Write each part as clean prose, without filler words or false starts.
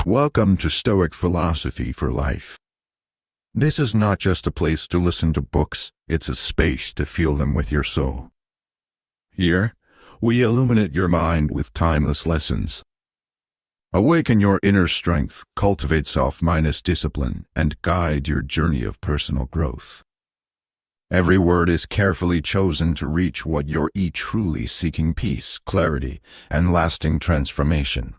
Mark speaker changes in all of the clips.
Speaker 1: Welcome to Stoic Philosophy for Life. This is not just a place to listen to books, it's a space to feel them with your soul. Here, we illuminate your mind with timeless lessons. Awaken your inner strength, cultivate self-minded discipline, and guide your journey of personal growth. Every word is carefully chosen to reach what you're truly seeking: peace, clarity, and lasting transformation.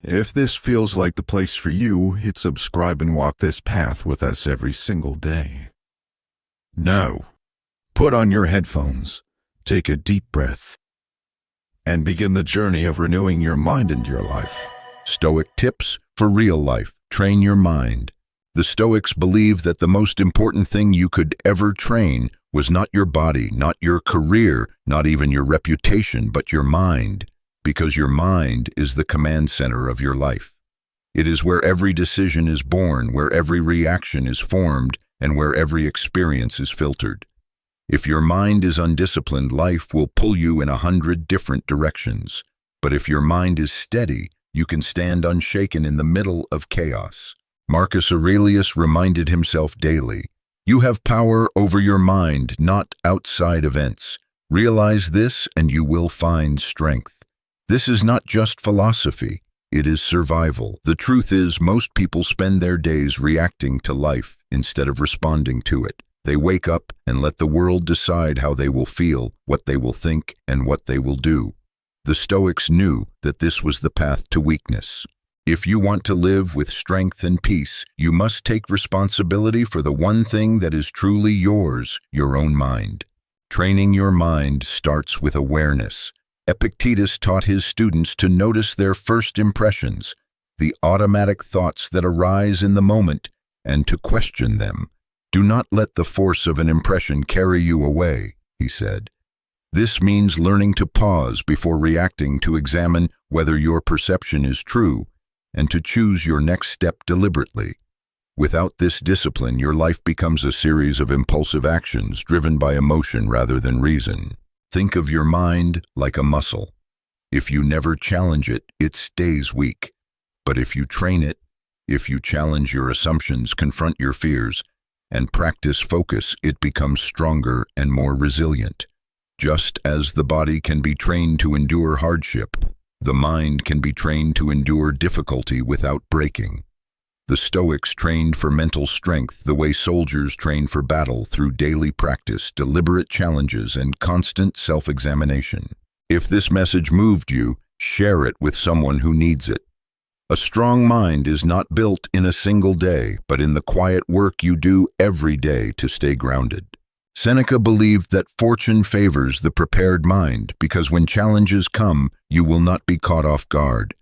Speaker 1: If this feels like the place for you, hit subscribe and walk this path with us every single day. Now, put on your headphones, take a deep breath, and begin the journey of renewing your mind and your life.
Speaker 2: Stoic tips for real life. Train your mind. The Stoics believed that the most important thing you could ever train was not your body, not your career, not even your reputation, but your mind, because your mind is the command center of your life. It is where every decision is born, where every reaction is formed, and where every experience is filtered. If your mind is undisciplined, life will pull you in 100 different directions. But if your mind is steady, you can stand unshaken in the middle of chaos. Marcus Aurelius reminded himself daily, "You have power over your mind, not outside events. Realize this and you will find strength." This is not just philosophy, it is survival. The truth is, most people spend their days reacting to life instead of responding to it. They wake up and let the world decide how they will feel, what they will think, and what they will do. The Stoics knew that this was the path to weakness. If you want to live with strength and peace, you must take responsibility for the one thing that is truly yours, your own mind. Training your mind starts with awareness. Epictetus taught his students to notice their first impressions, the automatic thoughts that arise in the moment, and to question them. Do not let the force of an impression carry you away, he said. This means learning to pause before reacting, to examine whether your perception is true, and to choose your next step deliberately. Without this discipline, your life becomes a series of impulsive actions driven by emotion rather than reason. Think of your mind like a muscle. If you never challenge it, it stays weak. But if you train it, if you challenge your assumptions, confront your fears, and practice focus, it becomes stronger and more resilient. Just as the body can be trained to endure hardship, the mind can be trained to endure difficulty without breaking. The Stoics trained for mental strength the way soldiers train for battle, through daily practice, deliberate challenges, and constant self-examination. If this message moved you, share it with someone who needs it. A strong mind is not built in a single day, but in the quiet work you do every day to stay grounded. Seneca believed that fortune favors the prepared mind, because when challenges come, you will not be caught off guard.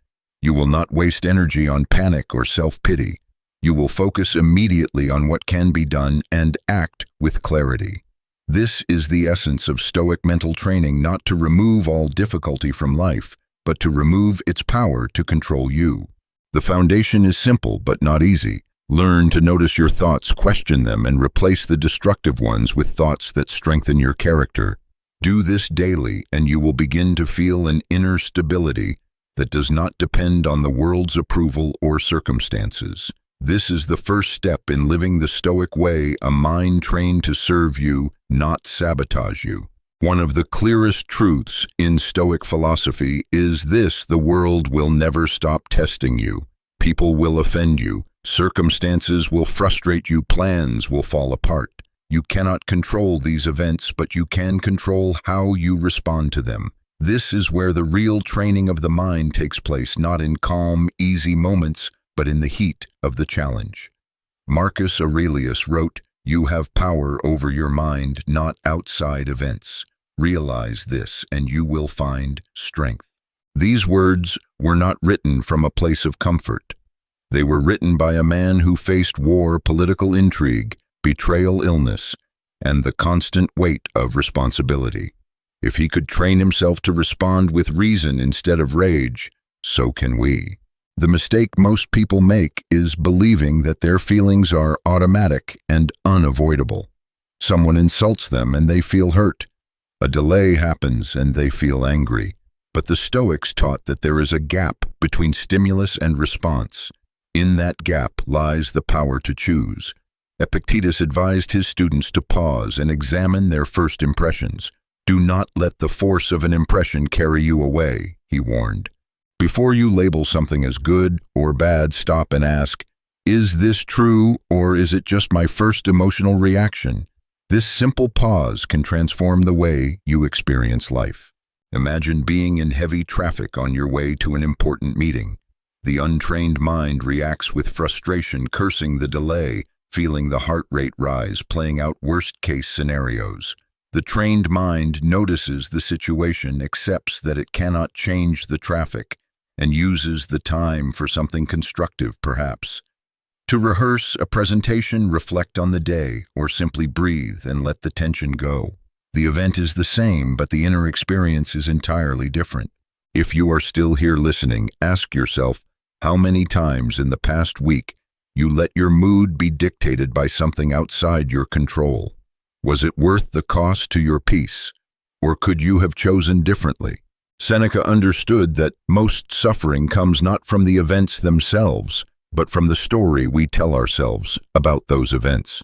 Speaker 2: You will not waste energy on panic or self-pity. You will focus immediately on what can be done and act with clarity. This is the essence of Stoic mental training: not to remove all difficulty from life, but to remove its power to control you. The foundation is simple but not easy. Learn to notice your thoughts, question them, and replace the destructive ones with thoughts that strengthen your character. Do this daily, and you will begin to feel an inner stability that does not depend on the world's approval or circumstances. This is the first step in living the Stoic way, a mind trained to serve you, not sabotage you. One of the clearest truths in Stoic philosophy is this: the world will never stop testing you. People will offend you. Circumstances will frustrate you, plans will fall apart. You cannot control these events, but you can control how you respond to them. This is where the real training of the mind takes place, not in calm, easy moments, but in the heat of the challenge. Marcus Aurelius wrote, "You have power over your mind, not outside events. Realize this, and you will find strength." These words were not written from a place of comfort. They were written by a man who faced war, political intrigue, betrayal, illness, and the constant weight of responsibility. If he could train himself to respond with reason instead of rage, so can we. The mistake most people make is believing that their feelings are automatic and unavoidable. Someone insults them and they feel hurt. A delay happens and they feel angry. But the Stoics taught that there is a gap between stimulus and response. In that gap lies the power to choose. Epictetus advised his students to pause and examine their first impressions. Do not let the force of an impression carry you away, he warned. Before you label something as good or bad, stop and ask, is this true, or is it just my first emotional reaction? This simple pause can transform the way you experience life. Imagine being in heavy traffic on your way to an important meeting. The untrained mind reacts with frustration, cursing the delay, feeling the heart rate rise, playing out worst-case scenarios. The trained mind notices the situation, accepts that it cannot change the traffic, and uses the time for something constructive, perhaps. To rehearse a presentation, reflect on the day, or simply breathe and let the tension go. The event is the same, but the inner experience is entirely different. If you are still here listening, ask yourself how many times in the past week you let your mood be dictated by something outside your control. Was it worth the cost to your peace, or could you have chosen differently? Seneca understood that most suffering comes not from the events themselves, but from the story we tell ourselves about those events.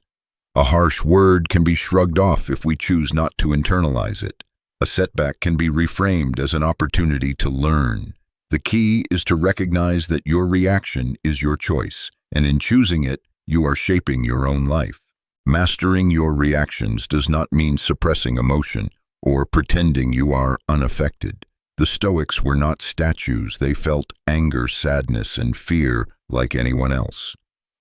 Speaker 2: A harsh word can be shrugged off if we choose not to internalize it. A setback can be reframed as an opportunity to learn. The key is to recognize that your reaction is your choice, and in choosing it, you are shaping your own life. Mastering your reactions does not mean suppressing emotion or pretending you are unaffected. The Stoics were not statues. They felt anger, sadness, and fear like anyone else.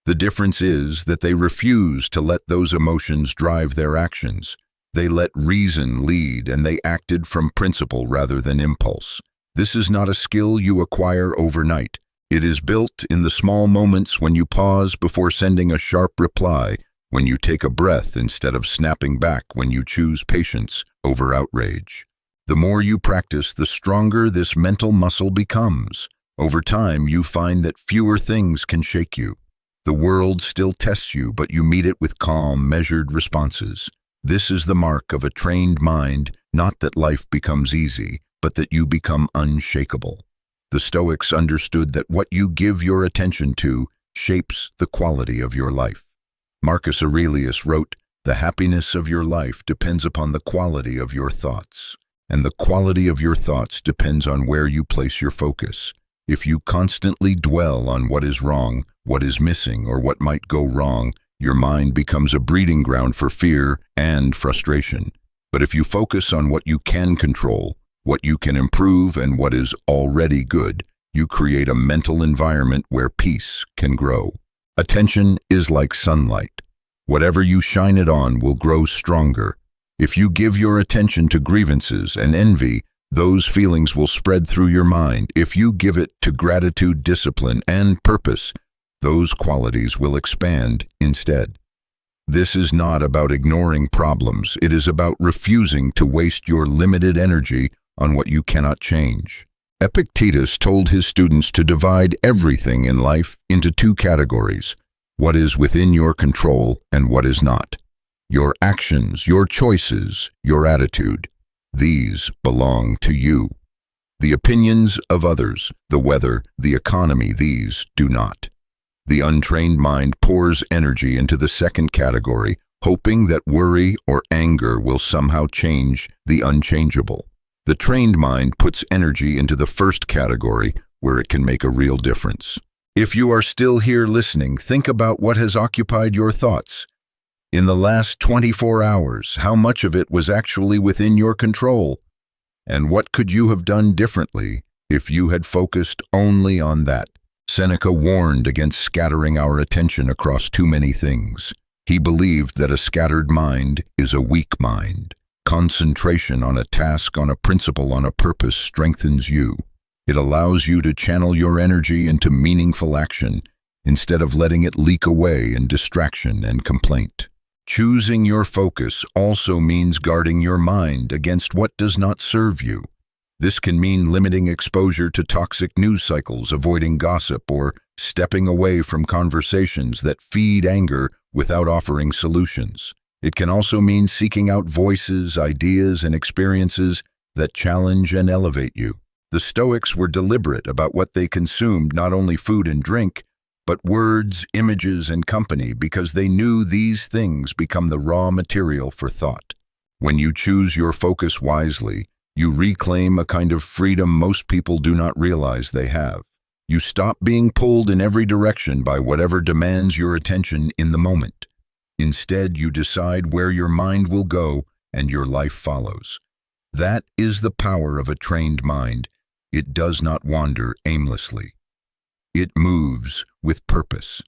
Speaker 2: The difference is that they refused to let those emotions drive their actions. They let reason lead, and they acted from principle rather than impulse. This is not a skill you acquire overnight. It is built in the small moments when you pause before sending a sharp reply, when you take a breath instead of snapping back, when you choose patience over outrage. The more you practice, the stronger this mental muscle becomes. Over time, you find that fewer things can shake you. The world still tests you, but you meet it with calm, measured responses. This is the mark of a trained mind, not that life becomes easy, but that you become unshakable. The Stoics understood that what you give your attention to shapes the quality of your life. Marcus Aurelius wrote, "The happiness of your life depends upon the quality of your thoughts. And the quality of your thoughts depends on where you place your focus. If you constantly dwell on what is wrong, what is missing, or what might go wrong, your mind becomes a breeding ground for fear and frustration. But if you focus on what you can control, what you can improve, and what is already good, you create a mental environment where peace can grow. Attention is like sunlight. Whatever you shine it on will grow stronger. If you give your attention to grievances and envy, those feelings will spread through your mind. If you give it to gratitude, discipline, and purpose, those qualities will expand instead. This is not about ignoring problems. It is about refusing to waste your limited energy on what you cannot change. Epictetus told his students to divide everything in life into two categories: what is within your control and what is not. Your actions, your choices, your attitude, these belong to you. The opinions of others, the weather, the economy, these do not. The untrained mind pours energy into the second category, hoping that worry or anger will somehow change the unchangeable. The trained mind puts energy into the first category, where it can make a real difference. If you are still here listening, think about what has occupied your thoughts. In the last 24 hours, how much of it was actually within your control? And what could you have done differently if you had focused only on that? Seneca warned against scattering our attention across too many things. He believed that a scattered mind is a weak mind. Concentration on a task, on a principle, on a purpose strengthens you. It allows you to channel your energy into meaningful action instead of letting it leak away in distraction and complaint. Choosing your focus also means guarding your mind against what does not serve you. This can mean limiting exposure to toxic news cycles, avoiding gossip, or stepping away from conversations that feed anger without offering solutions. It can also mean seeking out voices, ideas, and experiences that challenge and elevate you. The Stoics were deliberate about what they consumed, not only food and drink, but words, images, and company, because they knew these things become the raw material for thought. When you choose your focus wisely, you reclaim a kind of freedom most people do not realize they have. You stop being pulled in every direction by whatever demands your attention in the moment. Instead, you decide where your mind will go and your life follows. That is the power of a trained mind. It does not wander aimlessly. It moves with purpose.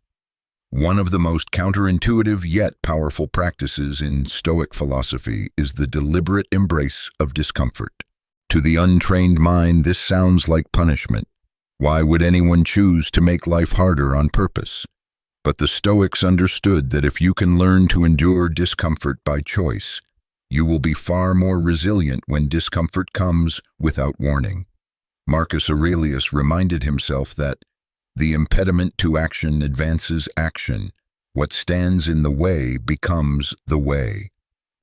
Speaker 2: One of the most counterintuitive yet powerful practices in Stoic philosophy is the deliberate embrace of discomfort. To the untrained mind, this sounds like punishment. Why would anyone choose to make life harder on purpose? But the Stoics understood that if you can learn to endure discomfort by choice, you will be far more resilient when discomfort comes without warning. Marcus Aurelius reminded himself that the impediment to action advances action. What stands in the way becomes the way.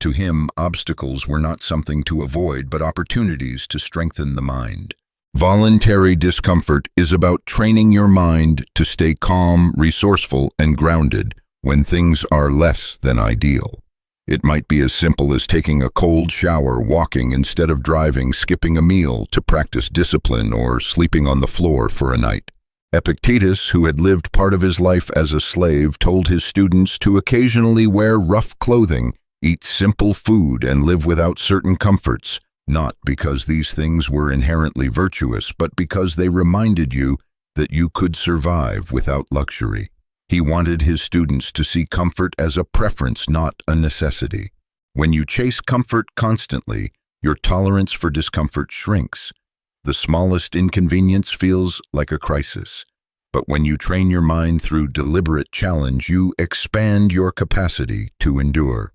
Speaker 2: To him, obstacles were not something to avoid, but opportunities to strengthen the mind. Voluntary discomfort is about training your mind to stay calm, resourceful, and grounded when things are less than ideal. It might be as simple as taking a cold shower, walking instead of driving, skipping a meal to practice discipline, or sleeping on the floor for a night. Epictetus, who had lived part of his life as a slave, told his students to occasionally wear rough clothing, eat simple food, and live without certain comforts, not because these things were inherently virtuous, but because they reminded you that you could survive without luxury. He wanted his students to see comfort as a preference, not a necessity. When you chase comfort constantly, your tolerance for discomfort shrinks. The smallest inconvenience feels like a crisis. But when you train your mind through deliberate challenge, you expand your capacity to endure.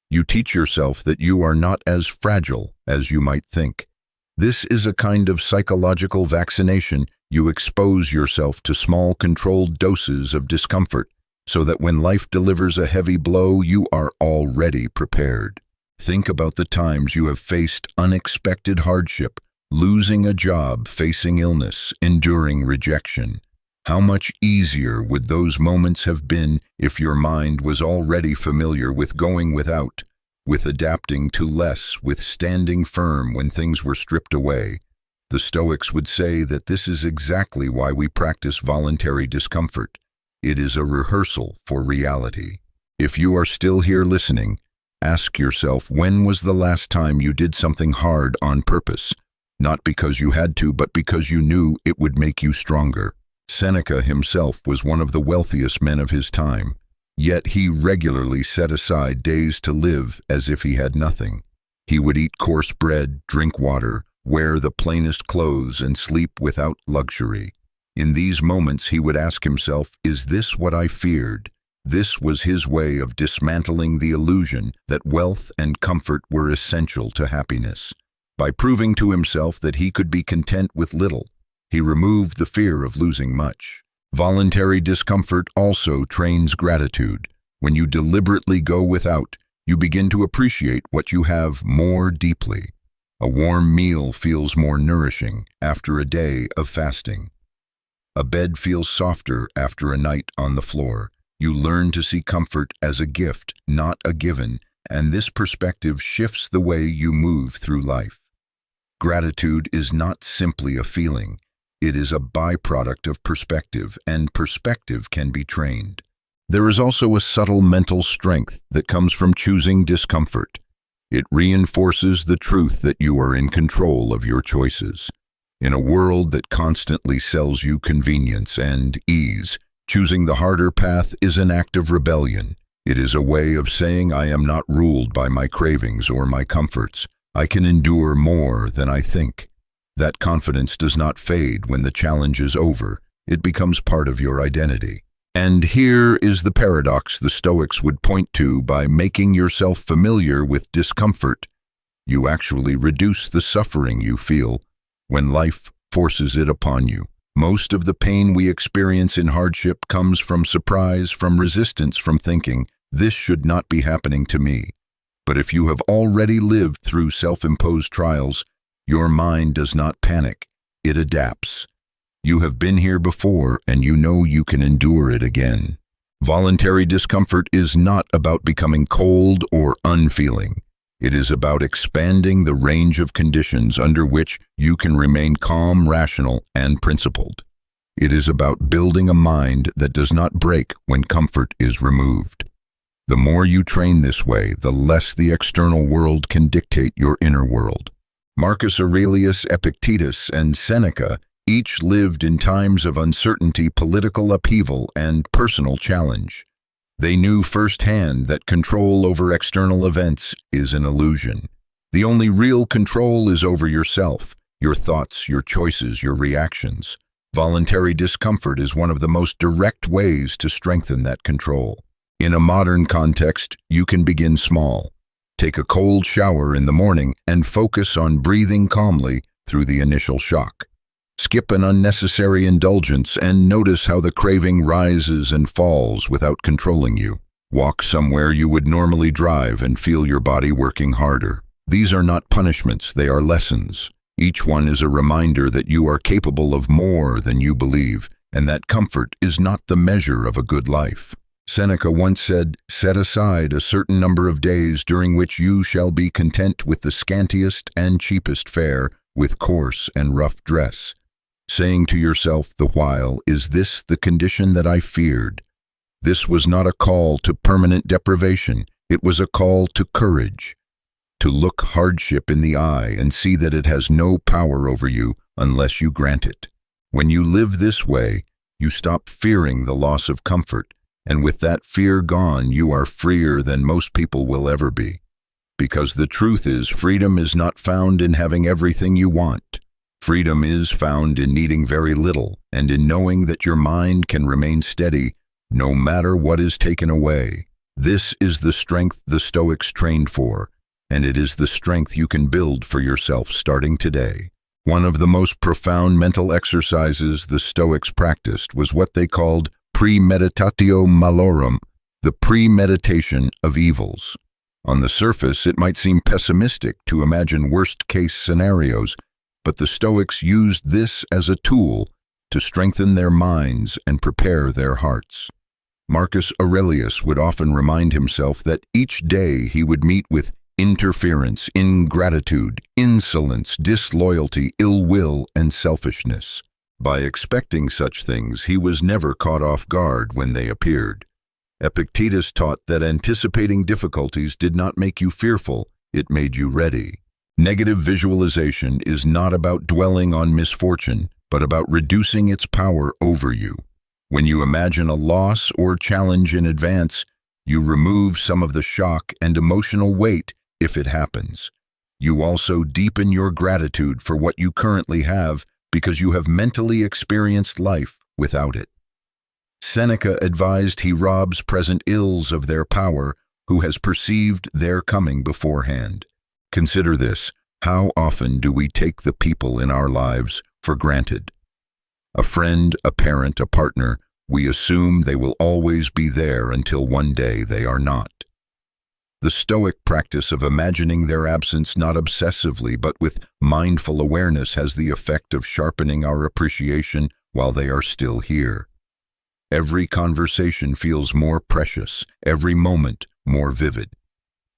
Speaker 2: You teach yourself that you are not as fragile as you might think. This is a kind of psychological vaccination. You expose yourself to small, controlled doses of discomfort, so that when life delivers a heavy blow, you are already prepared. Think about the times you have faced unexpected hardship, losing a job, facing illness, enduring rejection. How much easier would those moments have been if your mind was already familiar with going without, with adapting to less, with standing firm when things were stripped away? The Stoics would say that this is exactly why we practice voluntary discomfort. It is a rehearsal for reality. If you are still here listening, ask yourself, when was the last time you did something hard on purpose? Not because you had to, but because you knew it would make you stronger. Seneca himself was one of the wealthiest men of his time, yet he regularly set aside days to live as if he had nothing. He would eat coarse bread, drink water, wear the plainest clothes, and sleep without luxury. In these moments he would ask himself, is this what I feared? This was his way of dismantling the illusion that wealth and comfort were essential to happiness. By proving to himself that he could be content with little, he removed the fear of losing much. Voluntary discomfort also trains gratitude. When you deliberately go without, you begin to appreciate what you have more deeply. A warm meal feels more nourishing after a day of fasting. A bed feels softer after a night on the floor. You learn to see comfort as a gift, not a given, and this perspective shifts the way you move through life. Gratitude is not simply a feeling. It is a byproduct of perspective, and perspective can be trained. There is also a subtle mental strength that comes from choosing discomfort. It reinforces the truth that you are in control of your choices. In a world that constantly sells you convenience and ease, choosing the harder path is an act of rebellion. It is a way of saying, I am not ruled by my cravings or my comforts. I can endure more than I think. That confidence does not fade when the challenge is over. It becomes part of your identity. And here is the paradox the Stoics would point to: by making yourself familiar with discomfort, you actually reduce the suffering you feel when life forces it upon you. Most of the pain we experience in hardship comes from surprise, from resistance, from thinking, this should not be happening to me. But if you have already lived through self-imposed trials, your mind does not panic. it adapts. You have been here before, and you know you can endure it again. Voluntary discomfort is not about becoming cold or unfeeling. It is about expanding the range of conditions under which you can remain calm, rational, and principled. It is about building a mind that does not break when comfort is removed. The more you train this way, the less the external world can dictate your inner world. Marcus Aurelius, Epictetus, and Seneca each lived in times of uncertainty, political upheaval, and personal challenge. They knew firsthand that control over external events is an illusion. The only real control is over yourself, your thoughts, your choices, your reactions. Voluntary discomfort is one of the most direct ways to strengthen that control. In a modern context, you can begin small. Take a cold shower in the morning and focus on breathing calmly through the initial shock. Skip an unnecessary indulgence and notice how the craving rises and falls without controlling you. Walk somewhere you would normally drive and feel your body working harder. These are not punishments, they are lessons. Each one is a reminder that you are capable of more than you believe, and that comfort is not the measure of a good life. Seneca once said, "Set aside a certain number of days during which you shall be content with the scantiest and cheapest fare, with coarse and rough dress, saying to yourself the while, is this the condition that I feared?" This was not a call to permanent deprivation, it was a call to courage, to look hardship in the eye and see that it has no power over you unless you grant it. When you live this way, you stop fearing the loss of comfort, and with that fear gone, you are freer than most people will ever be. Because the truth is, freedom is not found in having everything you want. Freedom is found in needing very little, and in knowing that your mind can remain steady no matter what is taken away. This is the strength the Stoics trained for, and it is the strength you can build for yourself starting today. One of the most profound mental exercises the Stoics practiced was what they called premeditatio malorum, the premeditation of evils. On the surface, it might seem pessimistic to imagine worst-case scenarios, but the Stoics used this as a tool to strengthen their minds and prepare their hearts. Marcus Aurelius would often remind himself that each day he would meet with interference, ingratitude, insolence, disloyalty, ill will, and selfishness. By expecting such things, he was never caught off guard when they appeared. Epictetus taught that anticipating difficulties did not make you fearful, it made you ready. Negative visualization is not about dwelling on misfortune, but about reducing its power over you. When you imagine a loss or challenge in advance, you remove some of the shock and emotional weight if it happens. You also deepen your gratitude for what you currently have because you have mentally experienced life without it. Seneca advised he robs present ills of their power who has perceived their coming beforehand. Consider this: how often do we take the people in our lives for granted? A friend, a parent, a partner, we assume they will always be there until one day they are not. The Stoic practice of imagining their absence not obsessively but with mindful awareness has the effect of sharpening our appreciation while they are still here. Every conversation feels more precious, every moment more vivid.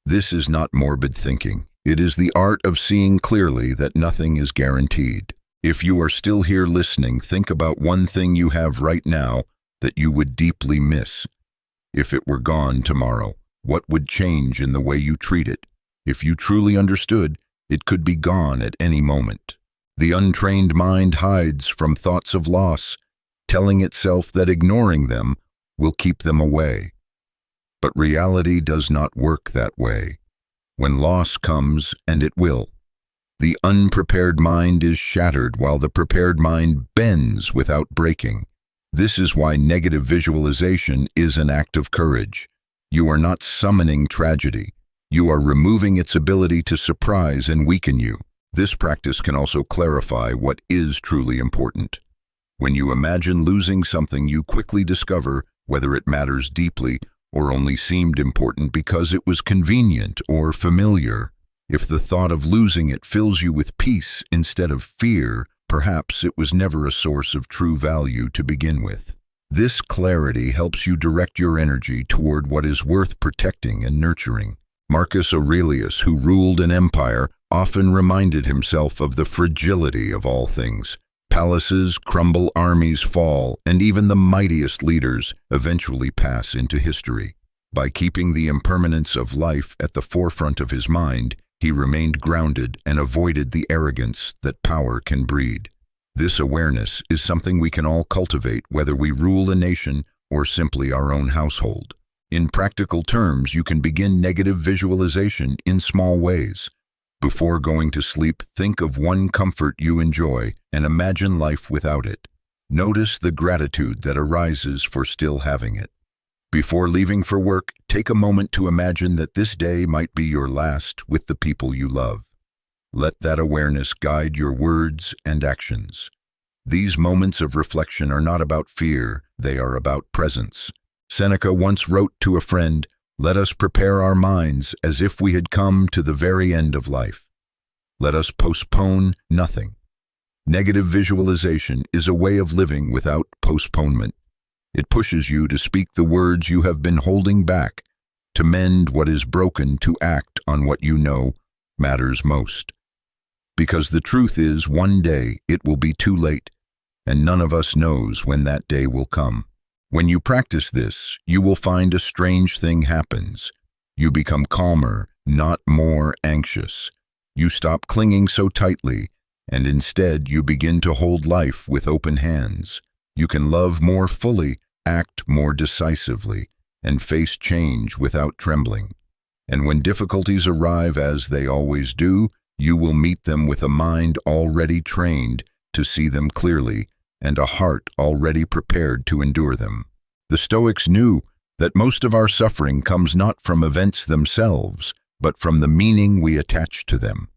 Speaker 2: This is not morbid thinking. It is the art of seeing clearly that nothing is guaranteed. If you are still here listening, think about one thing you have right now that you would deeply miss. If it were gone tomorrow, what would change in the way you treat it? If you truly understood, it could be gone at any moment. The untrained mind hides from thoughts of loss, telling itself that ignoring them will keep them away. But reality does not work that way. When loss comes, and it will, the unprepared mind is shattered while the prepared mind bends without breaking. This is why negative visualization is an act of courage. You are not summoning tragedy. You are removing its ability to surprise and weaken you. This practice can also clarify what is truly important. When you imagine losing something, you quickly discover whether it matters deeply or only seemed important because it was convenient or familiar. If the thought of losing it fills you with peace instead of fear, perhaps it was never a source of true value to begin with. This clarity helps you direct your energy toward what is worth protecting and nurturing. Marcus Aurelius, who ruled an empire, often reminded himself of the fragility of all things. Palaces crumble, armies fall, and even the mightiest leaders eventually pass into history. By keeping the impermanence of life at the forefront of his mind, he remained grounded and avoided the arrogance that power can breed. This awareness is something we can all cultivate, whether we rule a nation or simply our own household. In practical terms, you can begin negative visualization in small ways. Before going to sleep, think of one comfort you enjoy and imagine life without it. Notice the gratitude that arises for still having it. Before leaving for work, take a moment to imagine that this day might be your last with the people you love. Let that awareness guide your words and actions. These moments of reflection are not about fear, they are about presence. Seneca once wrote to a friend, "Let us prepare our minds as if we had come to the very end of life. Let us postpone nothing." Negative visualization is a way of living without postponement. It pushes you to speak the words you have been holding back, to mend what is broken, to act on what you know matters most. Because the truth is, one day it will be too late, and none of us knows when that day will come. When you practice this, you will find a strange thing happens. You become calmer, not more anxious. You stop clinging so tightly, and instead you begin to hold life with open hands. You can love more fully, act more decisively, and face change without trembling. And when difficulties arrive, as they always do, you will meet them with a mind already trained to see them clearly and a heart already prepared to endure them. The Stoics knew that most of our suffering comes not from events themselves, but from the meaning we attach to them.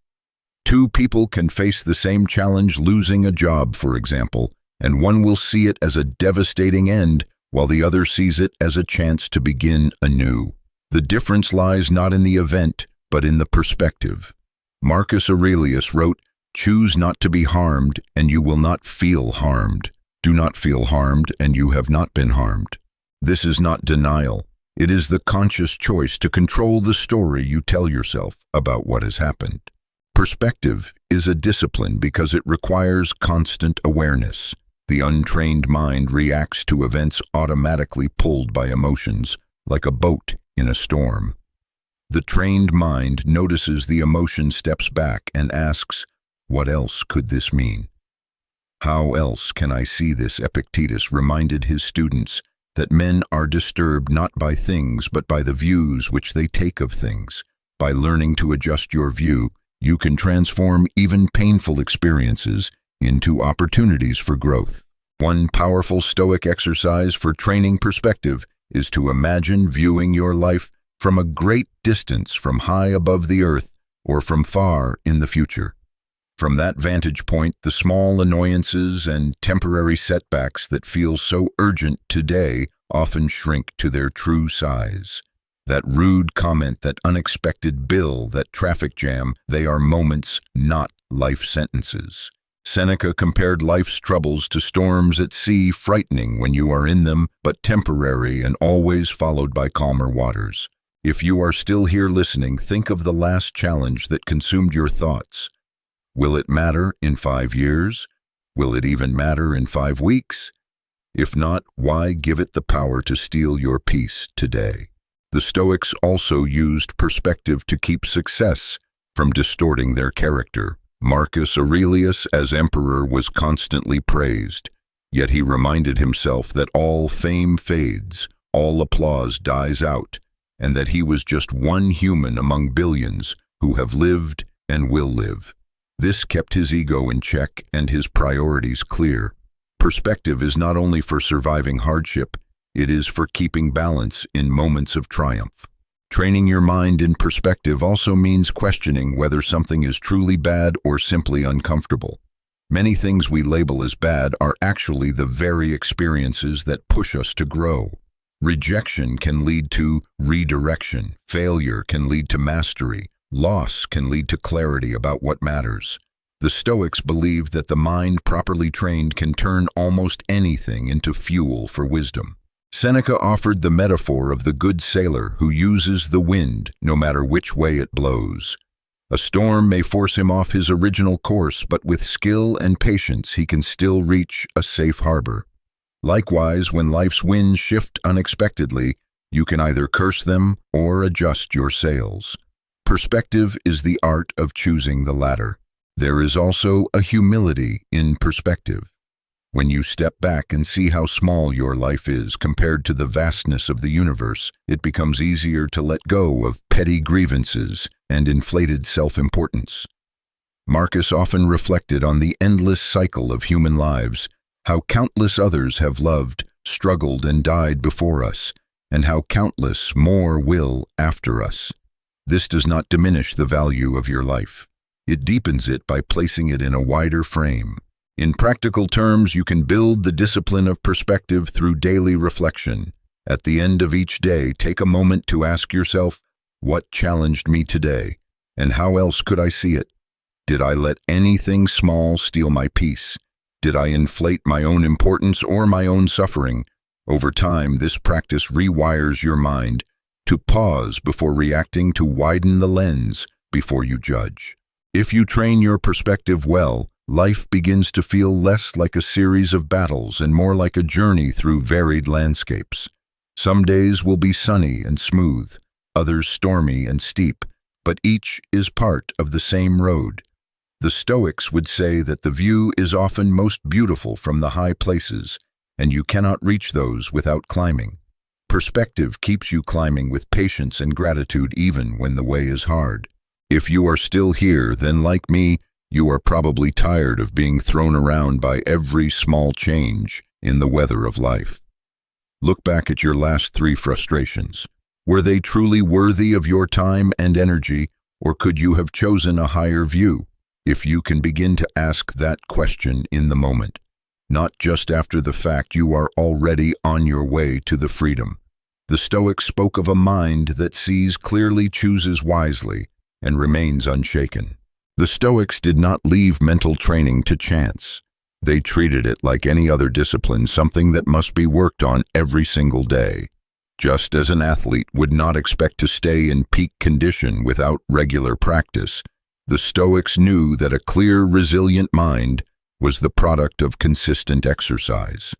Speaker 2: Two people can face the same challenge, losing a job, for example, and one will see it as a devastating end, while the other sees it as a chance to begin anew. The difference lies not in the event, but in the perspective. Marcus Aurelius wrote, "Choose not to be harmed, and you will not feel harmed. Do not feel harmed, and you have not been harmed." This is not denial. It is the conscious choice to control the story you tell yourself about what has happened. Perspective is a discipline because it requires constant awareness. The untrained mind reacts to events automatically pulled by emotions, like a boat in a storm. The trained mind notices the emotion, steps back, and asks, "What else could this mean? How else can I see this?" Epictetus reminded his students that men are disturbed not by things but by the views which they take of things. By learning to adjust your view, you can transform even painful experiences into opportunities for growth. One powerful Stoic exercise for training perspective is to imagine viewing your life from a great distance, from high above the earth or from far in the future. From that vantage point, the small annoyances and temporary setbacks that feel so urgent today often shrink to their true size. That rude comment, that unexpected bill, that traffic jam, they are moments, not life sentences. Seneca compared life's troubles to storms at sea, frightening when you are in them, but temporary and always followed by calmer waters. If you are still here listening, think of the last challenge that consumed your thoughts. Will it matter in 5 years? Will it even matter in 5 weeks? If not, why give it the power to steal your peace today? The Stoics also used perspective to keep success from distorting their character. Marcus Aurelius, as emperor, was constantly praised, yet he reminded himself that all fame fades, all applause dies out, and that he was just one human among billions who have lived and will live. This kept his ego in check and his priorities clear. Perspective is not only for surviving hardship, it is for keeping balance in moments of triumph. Training your mind in perspective also means questioning whether something is truly bad or simply uncomfortable. Many things we label as bad are actually the very experiences that push us to grow. Rejection can lead to redirection. Failure can lead to mastery. Loss can lead to clarity about what matters. The Stoics believed that the mind properly trained can turn almost anything into fuel for wisdom. Seneca offered the metaphor of the good sailor who uses the wind no matter which way it blows. A storm may force him off his original course, but with skill and patience he can still reach a safe harbor. Likewise, when life's winds shift unexpectedly, you can either curse them or adjust your sails. Perspective is the art of choosing the latter. There is also a humility in perspective. When you step back and see how small your life is compared to the vastness of the universe, it becomes easier to let go of petty grievances and inflated self-importance. Marcus often reflected on the endless cycle of human lives, how countless others have loved, struggled, and died before us, and how countless more will after us. This does not diminish the value of your life. It deepens it by placing it in a wider frame. In practical terms, you can build the discipline of perspective through daily reflection. At the end of each day, take a moment to ask yourself, what challenged me today, and how else could I see it? Did I let anything small steal my peace? Did I inflate my own importance or my own suffering? Over time, this practice rewires your mind to pause before reacting, to widen the lens before you judge. If you train your perspective well, life begins to feel less like a series of battles and more like a journey through varied landscapes. Some days will be sunny and smooth, others stormy and steep, but each is part of the same road. The Stoics would say that the view is often most beautiful from the high places, and you cannot reach those without climbing. Perspective keeps you climbing with patience and gratitude even when the way is hard. If you are still here, then like me, you are probably tired of being thrown around by every small change in the weather of life. Look back at your last 3 frustrations. Were they truly worthy of your time and energy, or could you have chosen a higher view? If you can begin to ask that question in the moment, not just after the fact, you are already on your way to the freedom. The Stoics spoke of a mind that sees clearly, chooses wisely, and remains unshaken. The Stoics did not leave mental training to chance. They treated it like any other discipline, something that must be worked on every single day. Just as an athlete would not expect to stay in peak condition without regular practice, the Stoics knew that a clear, resilient mind was the product of consistent exercise.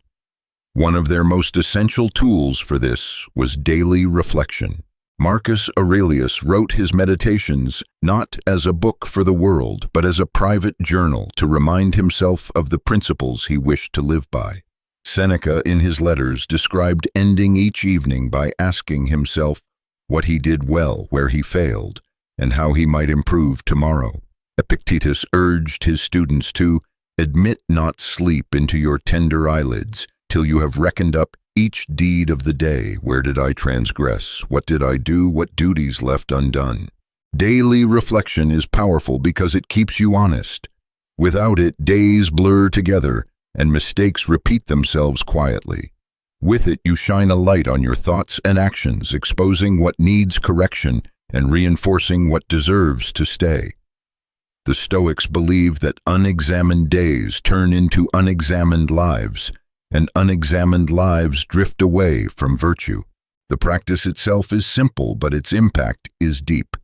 Speaker 2: One of their most essential tools for this was daily reflection. Marcus Aurelius wrote his meditations not as a book for the world, but as a private journal to remind himself of the principles he wished to live by. Seneca, in his letters, described ending each evening by asking himself what he did well, where he failed, and how he might improve tomorrow. Epictetus urged his students to admit not sleep into your tender eyelids till you have reckoned up each deed of the day. Where did I transgress? What did I do? What duties left undone? Daily reflection is powerful because it keeps you honest. Without it, days blur together and mistakes repeat themselves quietly. With it, you shine a light on your thoughts and actions, exposing what needs correction and reinforcing what deserves to stay. The Stoics believed that unexamined days turn into unexamined lives, and unexamined lives drift away from virtue. The practice itself is simple, but its impact is deep.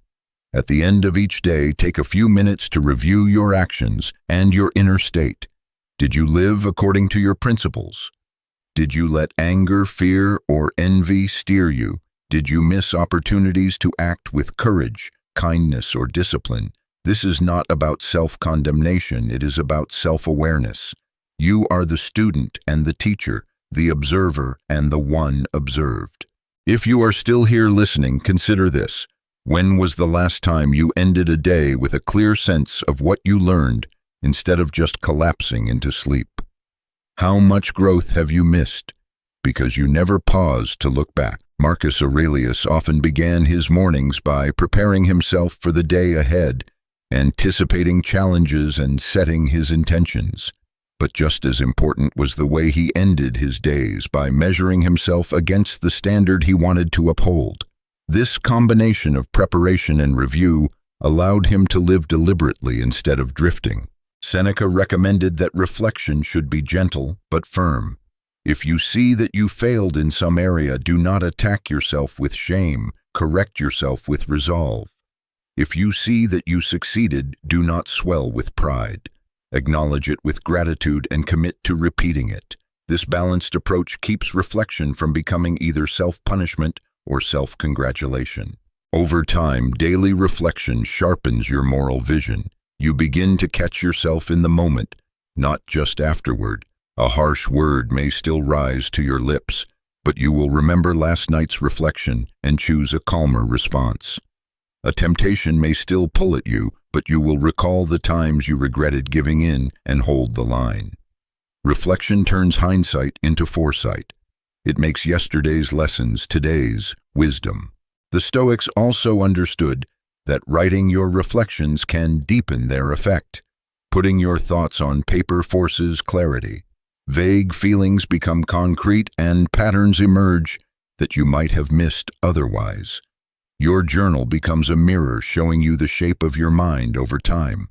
Speaker 2: At the end of each day, take a few minutes to review your actions and your inner state. Did you live according to your principles? Did you let anger, fear, or envy steer you? Did you miss opportunities to act with courage, kindness, or discipline? This is not about self-condemnation, it is about self-awareness. You are the student and the teacher, the observer and the one observed. If you are still here listening, consider this. When was the last time you ended a day with a clear sense of what you learned instead of just collapsing into sleep? How much growth have you missed because you never paused to look back? Marcus Aurelius often began his mornings by preparing himself for the day ahead, anticipating challenges and setting his intentions. But just as important was the way he ended his days, by measuring himself against the standard he wanted to uphold. This combination of preparation and review allowed him to live deliberately instead of drifting. Seneca recommended that reflection should be gentle but firm. If you see that you failed in some area, do not attack yourself with shame, correct yourself with resolve. If you see that you succeeded, do not swell with pride. Acknowledge it with gratitude and commit to repeating it. This balanced approach keeps reflection from becoming either self-punishment or self-congratulation. Over time, daily reflection sharpens your moral vision. You begin to catch yourself in the moment, not just afterward. A harsh word may still rise to your lips, but you will remember last night's reflection and choose a calmer response. A temptation may still pull at you, but you will recall the times you regretted giving in and hold the line. Reflection turns hindsight into foresight. It makes yesterday's lessons today's wisdom. The Stoics also understood that writing your reflections can deepen their effect. Putting your thoughts on paper forces clarity. Vague feelings become concrete and patterns emerge that you might have missed otherwise. Your journal becomes a mirror showing you the shape of your mind over time.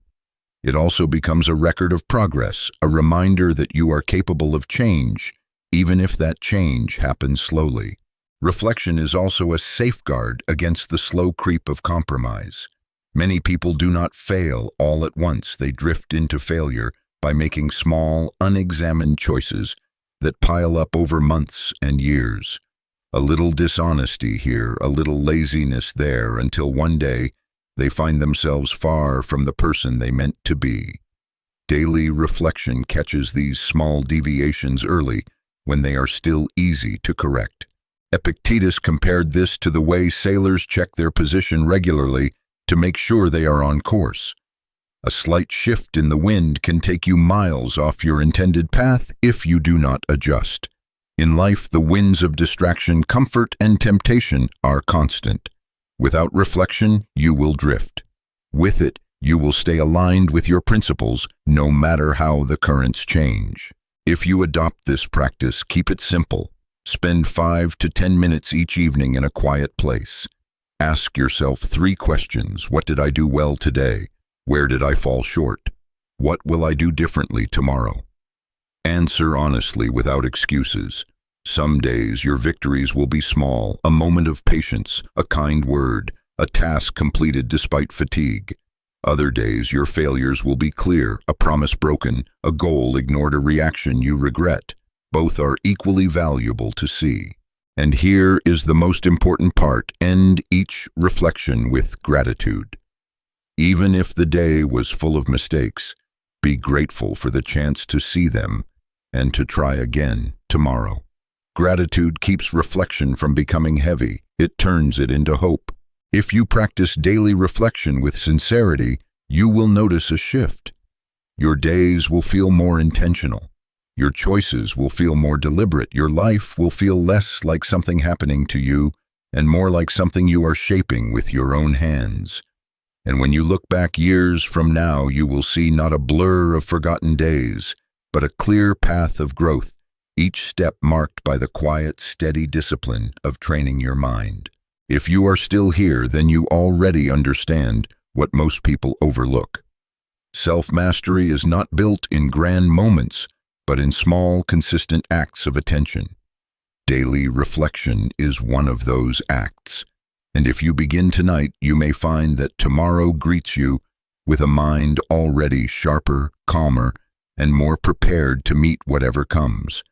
Speaker 2: It also becomes a record of progress, a reminder that you are capable of change, even if that change happens slowly. Reflection is also a safeguard against the slow creep of compromise. Many people do not fail all at once. They drift into failure by making small, unexamined choices that pile up over months and years. A little dishonesty here, a little laziness there, until one day they find themselves far from the person they meant to be. Daily reflection catches these small deviations early when they are still easy to correct. Epictetus compared this to the way sailors check their position regularly to make sure they are on course. A slight shift in the wind can take you miles off your intended path if you do not adjust. In life, the winds of distraction, comfort, and temptation are constant. Without reflection, you will drift. With it, you will stay aligned with your principles, no matter how the currents change. If you adopt this practice, keep it simple. Spend 5 to 10 minutes each evening in a quiet place. Ask yourself 3 questions. What did I do well today? Where did I fall short? What will I do differently tomorrow? Answer honestly without excuses. Some days your victories will be small, a moment of patience, a kind word, a task completed despite fatigue. Other days your failures will be clear, a promise broken, a goal ignored, a reaction you regret. Both are equally valuable to see. And here is the most important part: end each reflection with gratitude. Even if the day was full of mistakes, be grateful for the chance to see them and to try again tomorrow. Gratitude keeps reflection from becoming heavy. It turns it into hope. If you practice daily reflection with sincerity, you will notice a shift. Your days will feel more intentional. Your choices will feel more deliberate. Your life will feel less like something happening to you and more like something you are shaping with your own hands. And when you look back years from now, you will see not a blur of forgotten days, but a clear path of growth, each step marked by the quiet, steady discipline of training your mind. If you are still here, then you already understand what most people overlook. Self-mastery is not built in grand moments, but in small, consistent acts of attention. Daily reflection is one of those acts. And if you begin tonight, you may find that tomorrow greets you with a mind already sharper, calmer, and more prepared to meet whatever comes.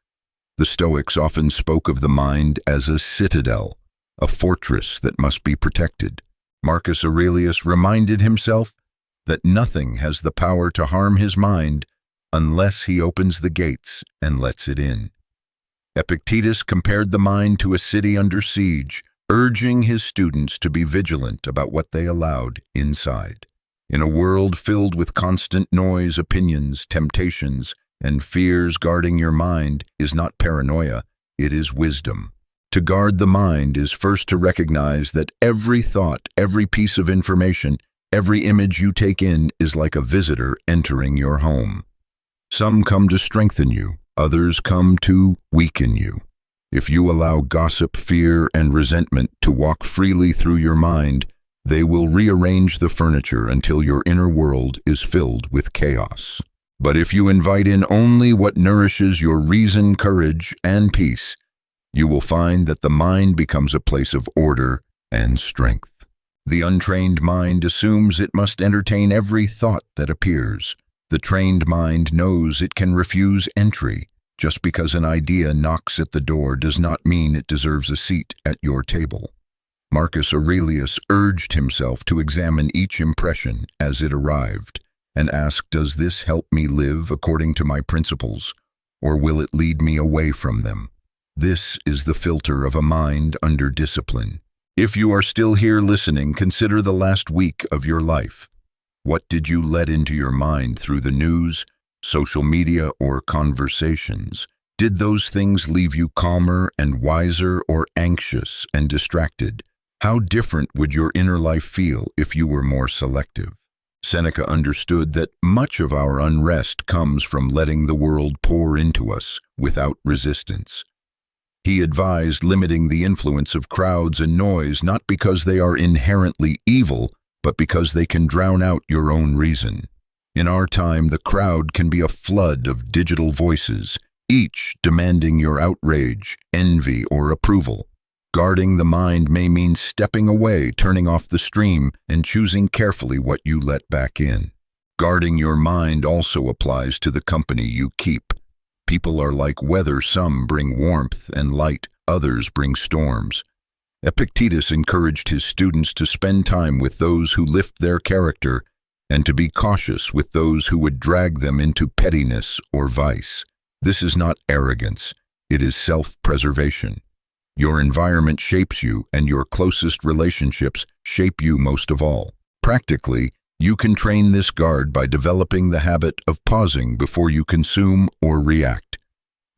Speaker 2: The Stoics often spoke of the mind as a citadel, a fortress that must be protected. Marcus Aurelius reminded himself that nothing has the power to harm his mind unless he opens the gates and lets it in. Epictetus compared the mind to a city under siege, urging his students to be vigilant about what they allowed inside. In a world filled with constant noise, opinions, temptations, and fears, guarding your mind is not paranoia, it is wisdom. To guard the mind is first to recognize that every thought, every piece of information, every image you take in is like a visitor entering your home. Some come to strengthen you, others come to weaken you. If you allow gossip, fear, and resentment to walk freely through your mind, they will rearrange the furniture until your inner world is filled with chaos. But if you invite in only what nourishes your reason, courage, and peace, you will find that the mind becomes a place of order and strength. The untrained mind assumes it must entertain every thought that appears. The trained mind knows it can refuse entry. Just because an idea knocks at the door does not mean it deserves a seat at your table. Marcus Aurelius urged himself to examine each impression as it arrived and ask, does this help me live according to my principles, or will it lead me away from them? This is the filter of a mind under discipline. If you are still here listening, consider the last week of your life. What did you let into your mind through the news, social media, or conversations? Did those things leave you calmer and wiser, or anxious and distracted? How different would your inner life feel if you were more selective? Seneca understood that much of our unrest comes from letting the world pour into us without resistance. He advised limiting the influence of crowds and noise, not because they are inherently evil, but because they can drown out your own reason. In our time, the crowd can be a flood of digital voices, each demanding your outrage, envy, or approval. Guarding the mind may mean stepping away, turning off the stream, and choosing carefully what you let back in. Guarding your mind also applies to the company you keep. People are like weather. Some bring warmth and light, others bring storms. Epictetus encouraged his students to spend time with those who lift their character and to be cautious with those who would drag them into pettiness or vice. This is not arrogance, it is self-preservation. Your environment shapes you, and your closest relationships shape you most of all. Practically, you can train this guard by developing the habit of pausing before you consume or react.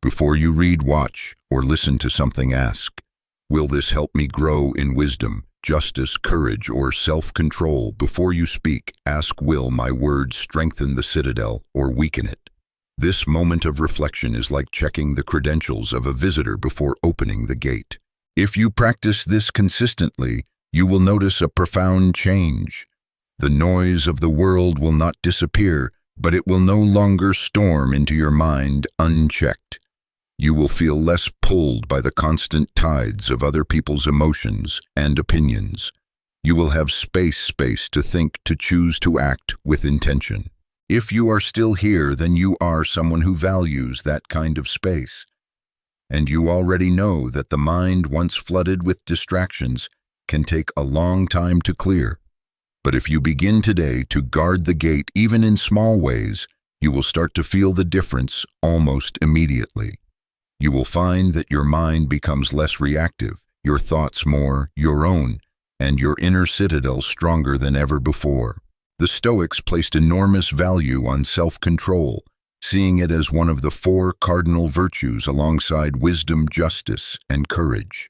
Speaker 2: Before you read, watch, or listen to something, ask, will this help me grow in wisdom, justice, courage, or self-control? Before you speak, ask, will my words strengthen the citadel or weaken it? This moment of reflection is like checking the credentials of a visitor before opening the gate. If you practice this consistently, you will notice a profound change. The noise of the world will not disappear, but it will no longer storm into your mind unchecked. You will feel less pulled by the constant tides of other people's emotions and opinions. You will have space to think, to choose, to act with intention. If you are still here, then you are someone who values that kind of space. And you already know that the mind, once flooded with distractions, can take a long time to clear. But if you begin today to guard the gate, even in small ways, you will start to feel the difference almost immediately. You will find that your mind becomes less reactive, your thoughts more your own, and your inner citadel stronger than ever before. The Stoics placed enormous value on self-control, seeing it as one of the 4 cardinal virtues alongside wisdom, justice, and courage.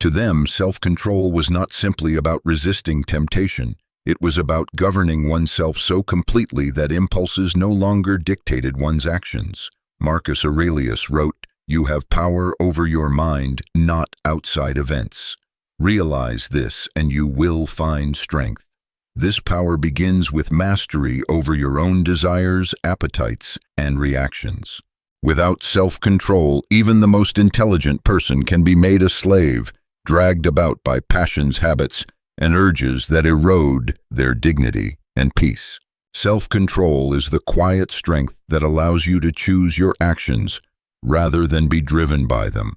Speaker 2: To them, self-control was not simply about resisting temptation. It was about governing oneself so completely that impulses no longer dictated one's actions. Marcus Aurelius wrote, "You have power over your mind, not outside events. Realize this, and you will find strength." This power begins with mastery over your own desires, appetites, and reactions. Without self-control, even the most intelligent person can be made a slave, dragged about by passions, habits, and urges that erode their dignity and peace. Self-control is the quiet strength that allows you to choose your actions rather than be driven by them.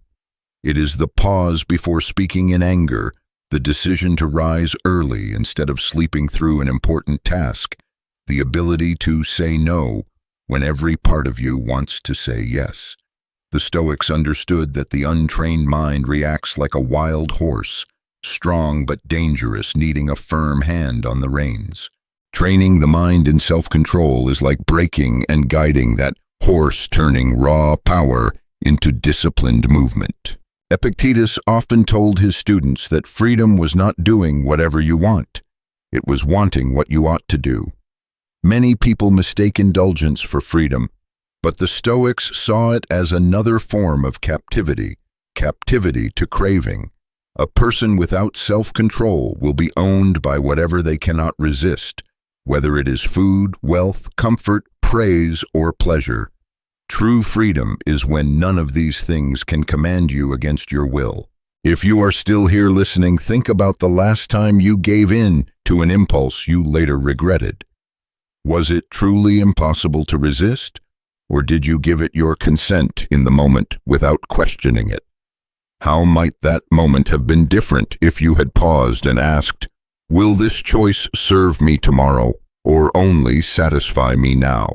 Speaker 2: It is the pause before speaking in anger, the decision to rise early instead of sleeping through an important task, the ability to say no when every part of you wants to say yes. The Stoics understood that the untrained mind reacts like a wild horse, strong but dangerous, needing a firm hand on the reins. Training the mind in self-control is like braking and guiding that horse, turning raw power into disciplined movement. Epictetus often told his students that freedom was not doing whatever you want. It was wanting what you ought to do. Many people mistake indulgence for freedom, but the Stoics saw it as another form of captivity to craving. A person without self-control will be owned by whatever they cannot resist, whether it is food, wealth, comfort, praise or pleasure. True freedom is when none of these things can command you against your will. If you are still here listening, think about the last time you gave in to an impulse you later regretted. Was it truly impossible to resist, or did you give it your consent in the moment without questioning it? How might that moment have been different if you had paused and asked, "Will this choice serve me tomorrow, or only satisfy me now?"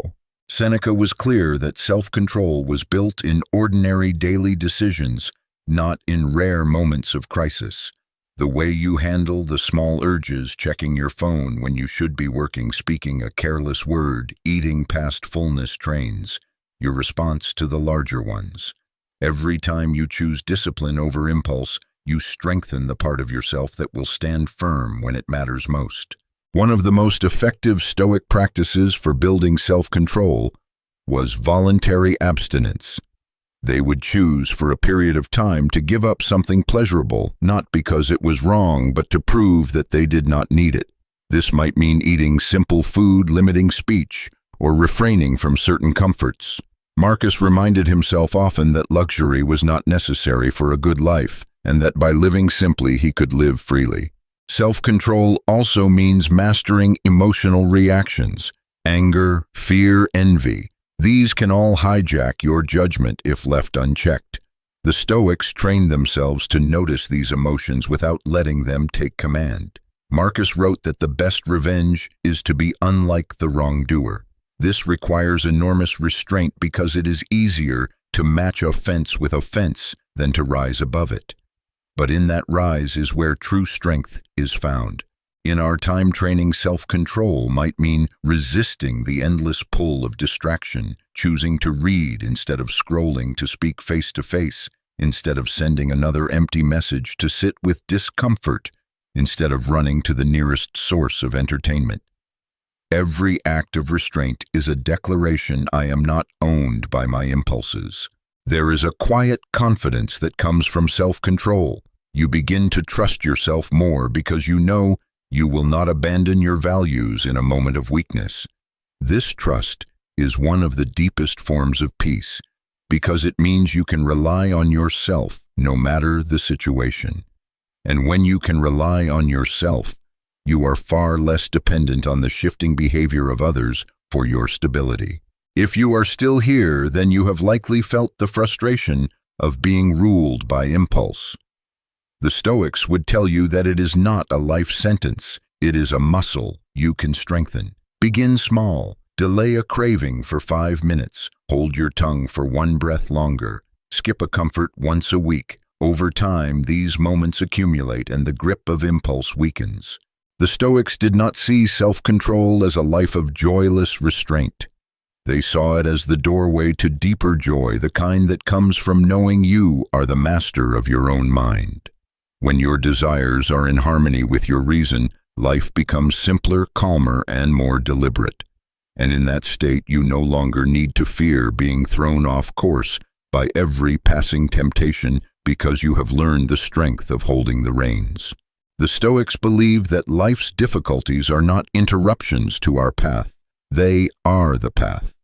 Speaker 2: Seneca was clear that self-control was built in ordinary daily decisions, not in rare moments of crisis. The way you handle the small urges, checking your phone when you should be working, speaking a careless word, eating past fullness trains your response to the larger ones. Every time you choose discipline over impulse, you strengthen the part of yourself that will stand firm when it matters most. One of the most effective Stoic practices for building self-control was voluntary abstinence. They would choose for a period of time to give up something pleasurable, not because it was wrong, but to prove that they did not need it. This might mean eating simple food, limiting speech, or refraining from certain comforts. Marcus reminded himself often that luxury was not necessary for a good life, and that by living simply he could live freely. Self-control also means mastering emotional reactions, anger, fear, envy. These can all hijack your judgment if left unchecked. The Stoics trained themselves to notice these emotions without letting them take command. Marcus wrote that the best revenge is to be unlike the wrongdoer. This requires enormous restraint because it is easier to match offense with offense than to rise above it. But in that rise is where true strength is found. In our time, training self-control might mean resisting the endless pull of distraction, choosing to read instead of scrolling, to speak face-to-face instead of sending another empty message, to sit with discomfort instead of running to the nearest source of entertainment. Every act of restraint is a declaration I am not owned by my impulses. There is a quiet confidence that comes from self-control. You begin to trust yourself more because you know you will not abandon your values in a moment of weakness. This trust is one of the deepest forms of peace because it means you can rely on yourself no matter the situation. And when you can rely on yourself, you are far less dependent on the shifting behavior of others for your stability. If you are still here, then you have likely felt the frustration of being ruled by impulse. The Stoics would tell you that it is not a life sentence, it is a muscle you can strengthen. Begin small, delay a craving for 5 minutes, hold your tongue for 1 breath longer, skip a comfort once a week. Over time, these moments accumulate and the grip of impulse weakens. The Stoics did not see self-control as a life of joyless restraint. They saw it as the doorway to deeper joy, the kind that comes from knowing you are the master of your own mind. When your desires are in harmony with your reason, life becomes simpler, calmer, and more deliberate. And in that state, you no longer need to fear being thrown off course by every passing temptation because you have learned the strength of holding the reins. The Stoics believe that life's difficulties are not interruptions to our path. They are the path.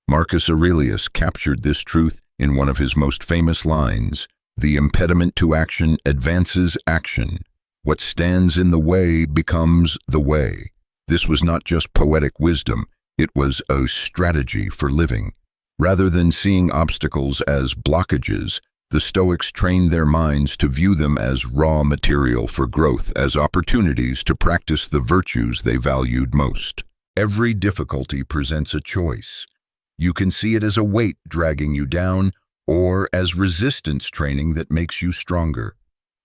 Speaker 2: Marcus Aurelius captured this truth in one of his most famous lines: "The impediment to action advances action. What stands in the way becomes the way." This was not just poetic wisdom, it was a strategy for living. Rather than seeing obstacles as blockages, the Stoics trained their minds to view them as raw material for growth, as opportunities to practice the virtues they valued most. Every difficulty presents a choice. You can see it as a weight dragging you down, or as resistance training that makes you stronger.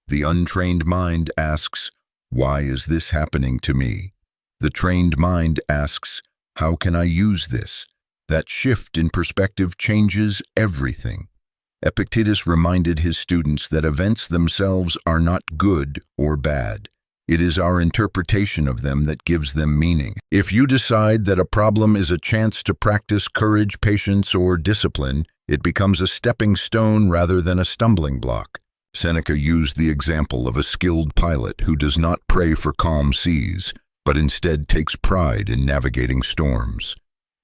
Speaker 2: The untrained mind asks, "Why is this happening to me?" The trained mind asks, "How can I use this?" That shift in perspective changes everything. Epictetus reminded his students that events themselves are not good or bad. It is our interpretation of them that gives them meaning. If you decide that a problem is a chance to practice courage, patience, or discipline, it becomes a stepping stone rather than a stumbling block. Seneca used the example of a skilled pilot who does not pray for calm seas, but instead takes pride in navigating storms.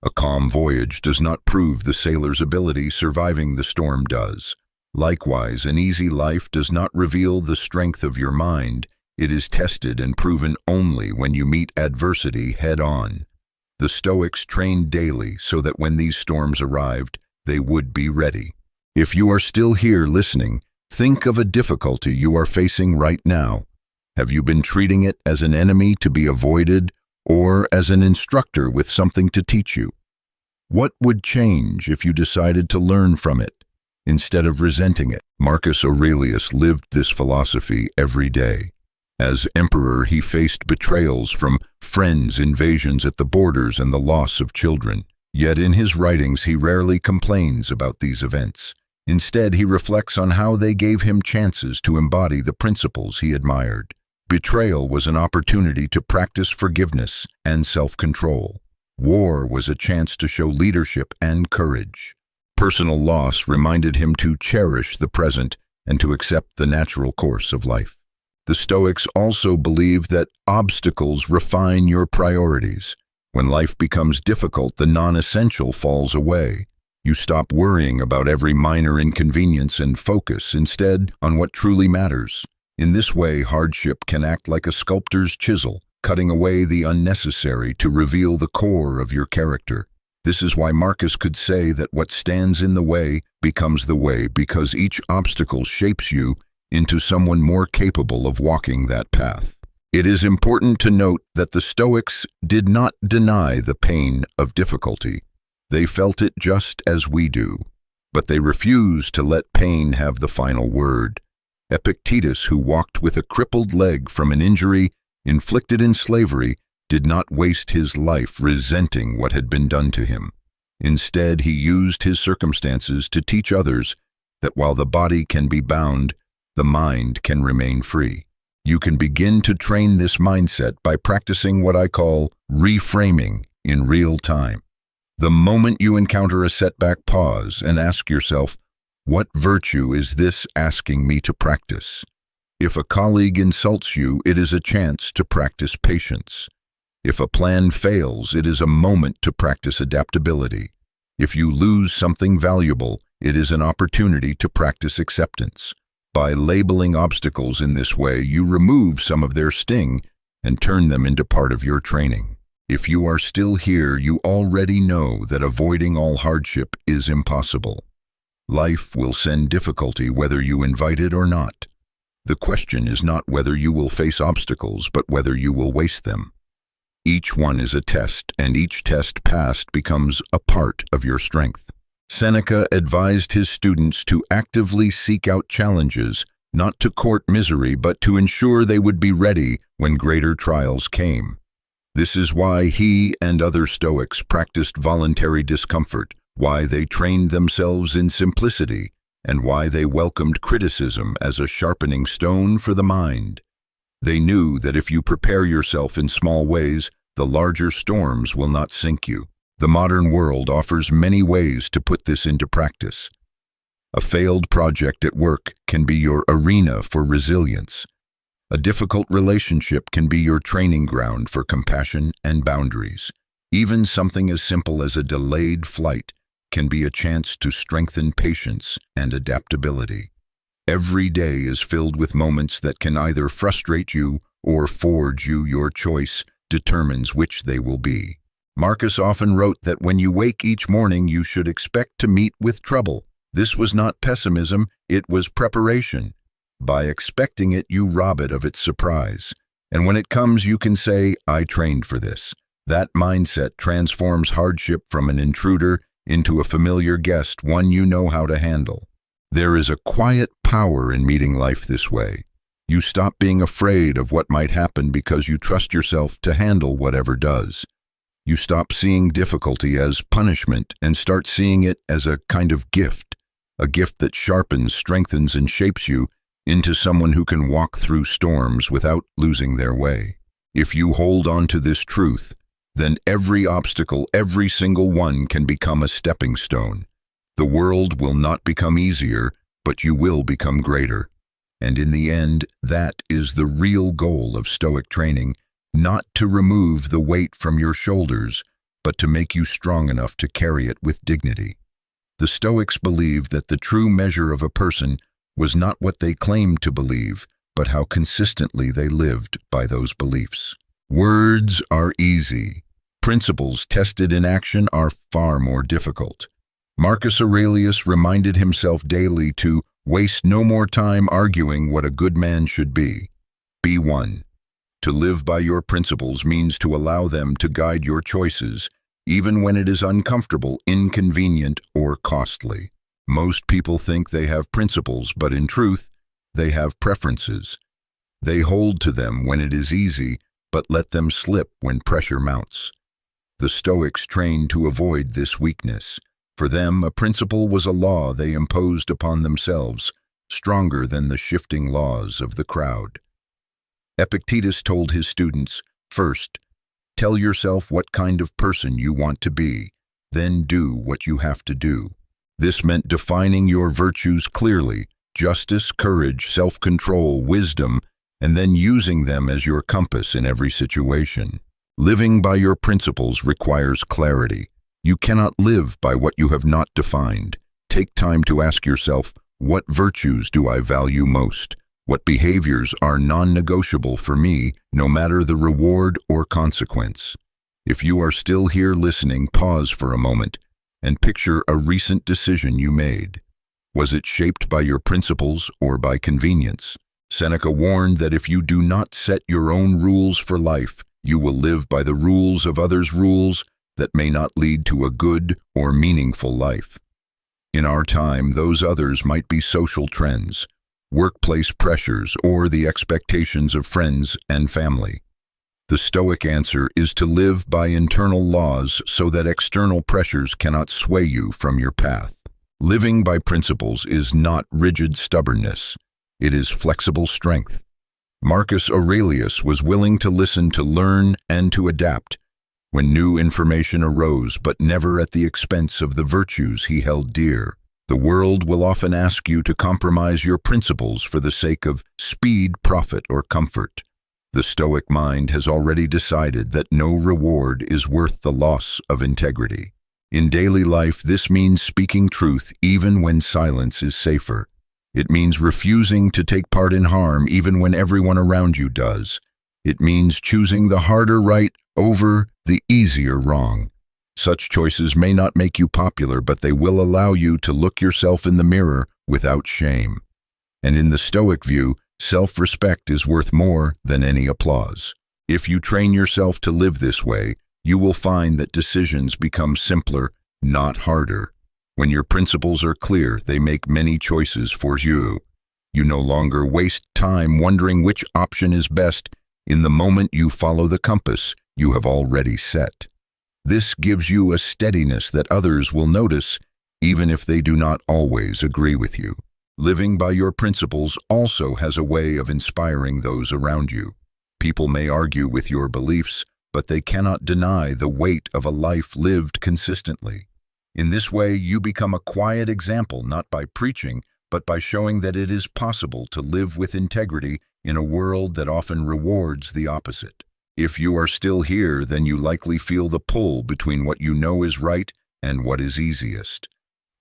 Speaker 2: A calm voyage does not prove the sailor's ability, surviving the storm does. Likewise, an easy life does not reveal the strength of your mind. It is tested and proven only when you meet adversity head-on. The Stoics trained daily so that when these storms arrived, they would be ready. If you are still here listening, think of a difficulty you are facing right now. Have you been treating it as an enemy to be avoided, or as an instructor with something to teach you? What would change if you decided to learn from it, instead of resenting it? Marcus Aurelius lived this philosophy every day. As emperor, he faced betrayals from friends, invasions at the borders, and the loss of children. Yet in his writings, he rarely complains about these events. Instead, he reflects on how they gave him chances to embody the principles he admired. Betrayal was an opportunity to practice forgiveness and self-control. War was a chance to show leadership and courage. Personal loss reminded him to cherish the present and to accept the natural course of life. The Stoics also believe that obstacles refine your priorities. When life becomes difficult, the non-essential falls away. You stop worrying about every minor inconvenience and focus instead on what truly matters. In this way, hardship can act like a sculptor's chisel, cutting away the unnecessary to reveal the core of your character. This is why Marcus could say that what stands in the way becomes the way, because each obstacle shapes you into someone more capable of walking that path. It is important to note that the Stoics did not deny the pain of difficulty. They felt it just as we do, but they refused to let pain have the final word. Epictetus, who walked with a crippled leg from an injury inflicted in slavery, did not waste his life resenting what had been done to him. Instead, he used his circumstances to teach others that while the body can be bound, the mind can remain free. You can begin to train this mindset by practicing what I call reframing in real time. The moment you encounter a setback, pause and ask yourself, what virtue is this asking me to practice? If a colleague insults you, it is a chance to practice patience. If a plan fails, it is a moment to practice adaptability. If you lose something valuable, it is an opportunity to practice acceptance. By labeling obstacles in this way, you remove some of their sting and turn them into part of your training. If you are still here, you already know that avoiding all hardship is impossible. Life will send difficulty whether you invite it or not. The question is not whether you will face obstacles, but whether you will waste them. Each one is a test, and each test passed becomes a part of your strength. Seneca advised his students to actively seek out challenges, not to court misery, but to ensure they would be ready when greater trials came. This is why he and other Stoics practiced voluntary discomfort, why they trained themselves in simplicity, and why they welcomed criticism as a sharpening stone for the mind. They knew that if you prepare yourself in small ways, the larger storms will not sink you. The modern world offers many ways to put this into practice. A failed project at work can be your arena for resilience. A difficult relationship can be your training ground for compassion and boundaries. Even something as simple as a delayed flight can be a chance to strengthen patience and adaptability. Every day is filled with moments that can either frustrate you or forge you. Your choice determines which they will be. Marcus often wrote that when you wake each morning, you should expect to meet with trouble. This was not pessimism, it was preparation. By expecting it, you rob it of its surprise. And when it comes, you can say, I trained for this. That mindset transforms hardship from an intruder into a familiar guest, one you know how to handle. There is a quiet power in meeting life this way. You stop being afraid of what might happen because you trust yourself to handle whatever does. You stop seeing difficulty as punishment and start seeing it as a kind of gift, a gift that sharpens, strengthens, and shapes you into someone who can walk through storms without losing their way. If you hold on to this truth, then every obstacle, every single one, can become a stepping stone. The world will not become easier, but you will become greater. And in the end, that is the real goal of Stoic training, not to remove the weight from your shoulders, but to make you strong enough to carry it with dignity. The Stoics believed that the true measure of a person was not what they claimed to believe, but how consistently they lived by those beliefs. Words are easy. Principles tested in action are far more difficult. Marcus Aurelius reminded himself daily to waste no more time arguing what a good man should be. Be one. To live by your principles means to allow them to guide your choices, even when it is uncomfortable, inconvenient, or costly. Most people think they have principles, but in truth, they have preferences. They hold to them when it is easy, but let them slip when pressure mounts. The Stoics trained to avoid this weakness. For them, a principle was a law they imposed upon themselves, stronger than the shifting laws of the crowd. Epictetus told his students, first, tell yourself what kind of person you want to be, then do what you have to do. This meant defining your virtues clearly, justice, courage, self-control, wisdom, and then using them as your compass in every situation. Living by your principles requires clarity. You cannot live by what you have not defined. Take time to ask yourself, what virtues do I value most? What behaviors are non-negotiable for me, no matter the reward or consequence? If you are still here listening, pause for a moment and picture a recent decision you made. Was it shaped by your principles or by convenience? Seneca warned that if you do not set your own rules for life, you will live by the rules of others' rules that may not lead to a good or meaningful life. In our time, those others might be social trends, workplace pressures, or the expectations of friends and family. The Stoic answer is to live by internal laws so that external pressures cannot sway you from your path. Living by principles is not rigid stubbornness. It is flexible strength. Marcus Aurelius was willing to listen, to learn, and to adapt when new information arose, but never at the expense of the virtues he held dear. The world will often ask you to compromise your principles for the sake of speed, profit, or comfort. The Stoic mind has already decided that no reward is worth the loss of integrity. In daily life, this means speaking truth even when silence is safer. It means refusing to take part in harm even when everyone around you does. It means choosing the harder right over the easier wrong. Such choices may not make you popular, but they will allow you to look yourself in the mirror without shame. And in the Stoic view, self-respect is worth more than any applause. If you train yourself to live this way, you will find that decisions become simpler, not harder. When your principles are clear, they make many choices for you. You no longer waste time wondering which option is best. In the moment you follow the compass you have already set. This gives you a steadiness that others will notice, even if they do not always agree with you. Living by your principles also has a way of inspiring those around you. People may argue with your beliefs, but they cannot deny the weight of a life lived consistently. In this way, you become a quiet example, not by preaching, but by showing that it is possible to live with integrity in a world that often rewards the opposite. If you are still here, then you likely feel the pull between what you know is right and what is easiest.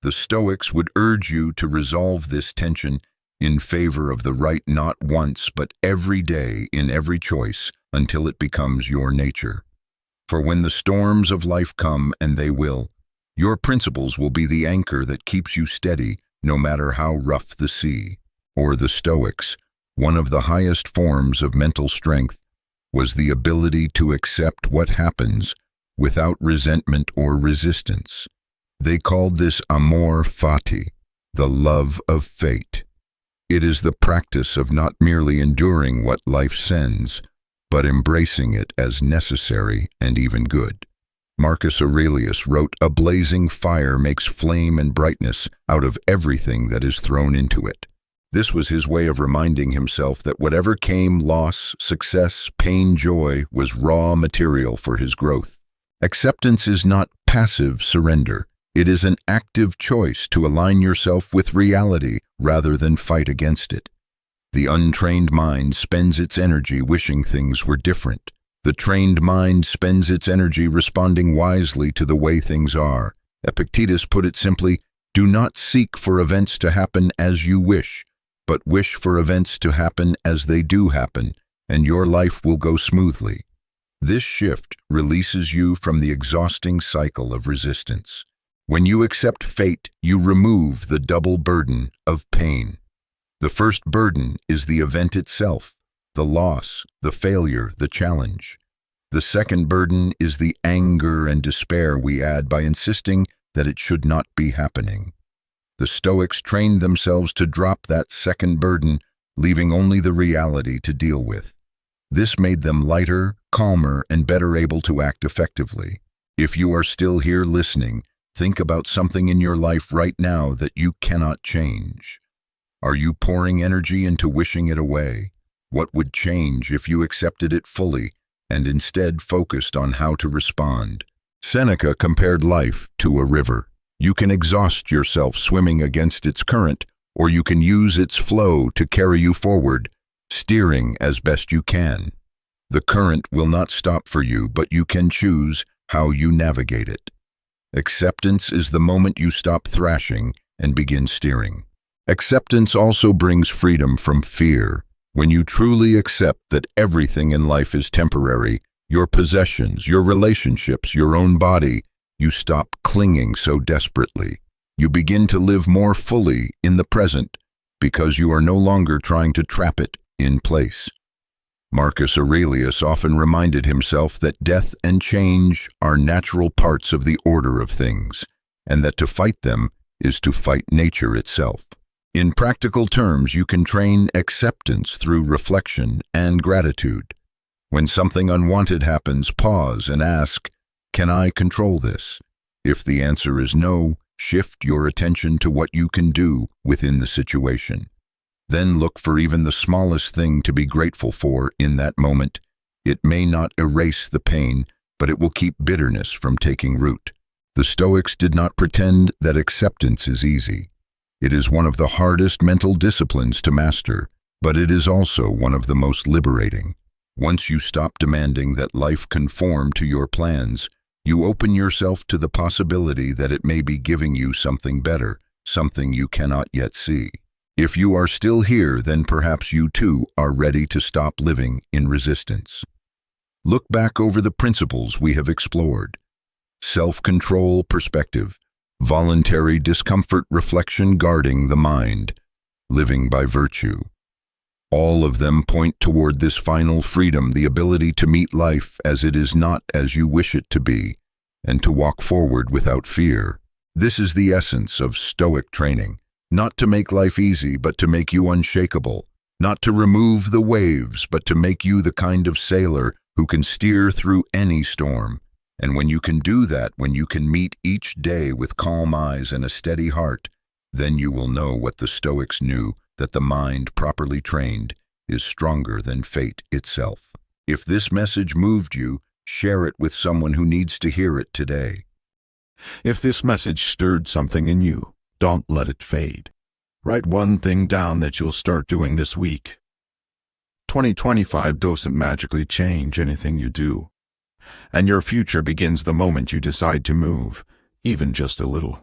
Speaker 2: The Stoics would urge you to resolve this tension in favor of the right not once but every day in every choice until it becomes your nature. For when the storms of life come, and they will, your principles will be the anchor that keeps you steady no matter how rough the sea. For the Stoics, one of the highest forms of mental strength was the ability to accept what happens without resentment or resistance. They called this amor fati, the love of fate. It is the practice of not merely enduring what life sends, but embracing it as necessary and even good. Marcus Aurelius wrote, "A blazing fire makes flame and brightness out of everything that is thrown into it." This was his way of reminding himself that whatever came, loss, success, pain, joy, was raw material for his growth. Acceptance is not passive surrender. It is an active choice to align yourself with reality rather than fight against it. The untrained mind spends its energy wishing things were different. The trained mind spends its energy responding wisely to the way things are. Epictetus put it simply, do not seek for events to happen as you wish, but wish for events to happen as they do happen, and your life will go smoothly. This shift releases you from the exhausting cycle of resistance. When you accept fate, you remove the double burden of pain. The first burden is the event itself, the loss, the failure, the challenge. The second burden is the anger and despair we add by insisting that it should not be happening. The Stoics trained themselves to drop that second burden, leaving only the reality to deal with. This made them lighter, calmer, and better able to act effectively. If you are still here listening, think about something in your life right now that you cannot change. Are you pouring energy into wishing it away? What would change if you accepted it fully and instead focused on how to respond? Seneca compared life to a river. You can exhaust yourself swimming against its current, or you can use its flow to carry you forward, steering as best you can. The current will not stop for you, but you can choose how you navigate it. Acceptance is the moment you stop thrashing and begin steering. Acceptance also brings freedom from fear. When you truly accept that everything in life is temporary, your possessions, your relationships, your own body, you stop clinging so desperately. You begin to live more fully in the present because you are no longer trying to trap it in place. Marcus Aurelius often reminded himself that death and change are natural parts of the order of things, and that to fight them is to fight nature itself. In practical terms, you can train acceptance through reflection and gratitude. When something unwanted happens, pause and ask, can I control this? If the answer is no, shift your attention to what you can do within the situation. Then look for even the smallest thing to be grateful for in that moment. It may not erase the pain, but it will keep bitterness from taking root. The Stoics did not pretend that acceptance is easy. It is one of the hardest mental disciplines to master, but it is also one of the most liberating. Once you stop demanding that life conform to your plans, you open yourself to the possibility that it may be giving you something better, something you cannot yet see. If you are still here, then perhaps you too are ready to stop living in resistance. Look back over the principles we have explored. Self-control, perspective, voluntary discomfort, reflection, guarding the mind, living by virtue. All of them point toward this final freedom, the ability to meet life as it is, not as you wish it to be, and to walk forward without fear. This is the essence of Stoic training. Not to make life easy, but to make you unshakable. Not to remove the waves, but to make you the kind of sailor who can steer through any storm. And when you can do that, when you can meet each day with calm eyes and a steady heart, then you will know what the Stoics knew, that the mind properly trained is stronger than fate itself. If this message moved you, share it with someone who needs to hear it today.
Speaker 1: If this message stirred something in you, don't let it fade. Write one thing down that you'll start doing this week. 2025 doesn't magically change anything you do, and your future begins the moment you decide to move, even just a little.